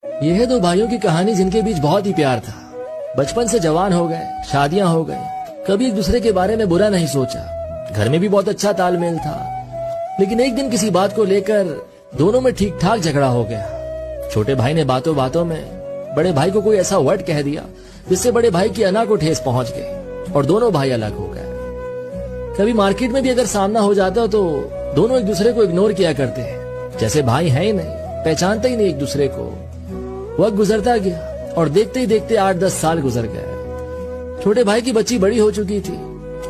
यह है दो भाइयों की कहानी जिनके बीच बहुत ही प्यार था। बचपन से जवान हो गए, शादियां हो गई, कभी एक दूसरे के बारे में बुरा नहीं सोचा। घर में भी बहुत अच्छा तालमेल था, लेकिन एक दिन किसी बात को लेकर दोनों में ठीक ठाक झगड़ा हो गया। छोटे भाई ने बातों बातों में बड़े भाई को कोई ऐसा वर्ड कह दिया जिससे बड़े भाई की अना को ठेस पहुंच गई और दोनों भाई अलग हो गए। कभी मार्केट में भी अगर सामना हो जाता तो दोनों एक दूसरे को इग्नोर किया करते हैं, जैसे भाई हैं ही नहीं, पहचानते ही नहीं एक दूसरे को। वक्त गुजरता गया और देखते ही देखते 8-10 साल गुजर गए। छोटे भाई की बच्ची बड़ी हो चुकी थी,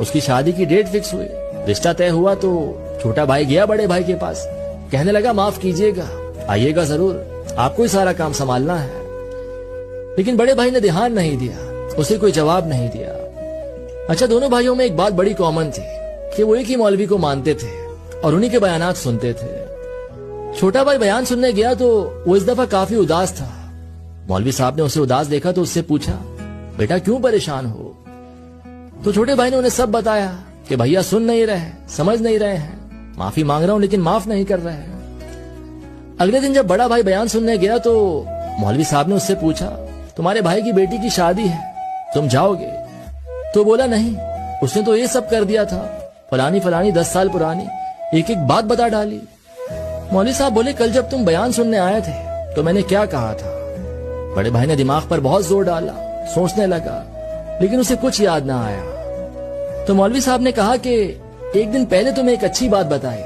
उसकी शादी की डेट फिक्स हुई, रिश्ता तय हुआ तो छोटा भाई गया बड़े भाई के पास, कहने लगा माफ कीजिएगा, आइएगा जरूर, आपको ही सारा काम संभालना है। लेकिन बड़े भाई ने ध्यान नहीं दिया, उसे कोई जवाब नहीं दिया। अच्छा, दोनों भाइयों में एक बात बड़ी कॉमन थी कि वो एक ही मौलवी को मानते थे और उन्हीं के बयानात सुनते थे। छोटा भाई बयान सुनने गया तो वो इस दफा काफी उदास था। मौलवी साहब ने उसे उदास देखा तो उससे पूछा, बेटा क्यों परेशान हो? तो छोटे भाई ने उन्हें सब बताया कि भैया सुन नहीं रहे, समझ नहीं रहे हैं, माफी मांग रहा हूं लेकिन माफ नहीं कर रहे हैं। अगले दिन जब बड़ा भाई बयान सुनने गया तो मौलवी साहब ने उससे पूछा, तुम्हारे भाई की बेटी की शादी है, तुम जाओगे? तो बोला नहीं, उसने तो ये सब कर दिया था, फलानी फलानी 10 साल पुरानी एक एक बात बता डाली। मौलवी साहब बोले, कल जब तुम बयान सुनने आए थे तो मैंने क्या कहा था? बड़े भाई ने दिमाग पर बहुत जोर डाला, सोचने लगा, लेकिन उसे कुछ याद ना आया। तो मौलवी साहब ने कहा कि एक दिन पहले तुम्हें एक अच्छी बात बताई,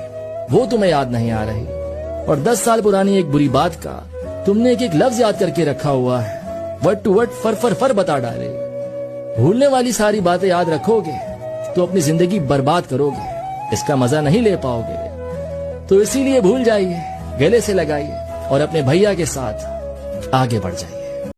वो तुम्हें याद नहीं आ रही, और 10 साल पुरानी एक बुरी बात का तुमने एक एक लफ्ज याद करके रखा हुआ है, वर्ड टू वर्ड फर फर फर बता डाले। भूलने वाली सारी बातें याद रखोगे तो अपनी जिंदगी बर्बाद करोगे, इसका मजा नहीं ले पाओगे। तो इसीलिए भूल जाइए, गले से लगाइए और अपने भैया के साथ आगे बढ़ जाइए।